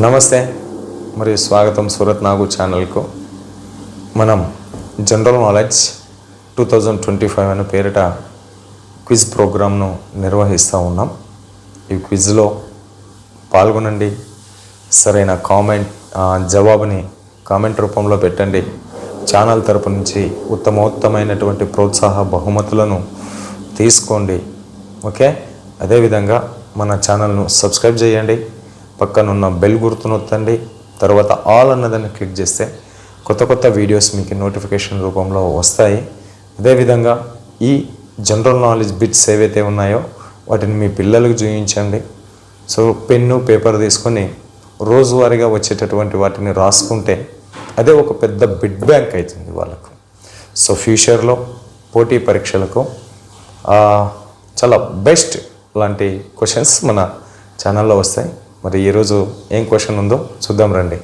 నమస్తే మరియు స్వాగతం సూరత్ నాగు ఛానల్కు. మనం జనరల్ నాలెడ్జ్ 2025 అనే పేరిట క్విజ్ ప్రోగ్రామ్ను నిర్వహిస్తూ ఉన్నాం. ఈ క్విజ్లో పాల్గొనండి. సరైన జవాబుని కామెంట్ రూపంలో పెట్టండి. ఛానల్ తరపు నుంచి ఉత్తమోత్తమైనటువంటి ప్రోత్సాహ బహుమతులను తీసుకోండి. ఓకే, అదేవిధంగా మన ఛానల్ను సబ్స్క్రైబ్ చేయండి. పక్కనున్న బెల్ గుర్తును నొత్తండి. తర్వాత ఆల్ అన్నదాన్ని క్లిక్ చేస్తే కొత్త వీడియోస్ మీకు నోటిఫికేషన్ రూపంలో వస్తాయి. అదేవిధంగా ఈ జనరల్ నాలెడ్జ్ బిట్స్ ఏవైతే ఉన్నాయో వాటిని మీ పిల్లలకు చూపించండి. సో పెన్ను పేపర్ తీసుకొని రోజువారీగా వచ్చేటటువంటి వాటిని రాసుకుంటే అదే ఒక పెద్ద బిడ్ బ్యాంక్ అవుతుంది వాళ్ళకు. సో ఫ్యూచర్లో పోటీ పరీక్షలకు చాలా బెస్ట్ లాంటి క్వశ్చన్స్ మన ఛానల్లో వస్తాయి. మరి ఈరోజు ఏం క్వశ్చన్ ఉందో చూద్దాం రండి.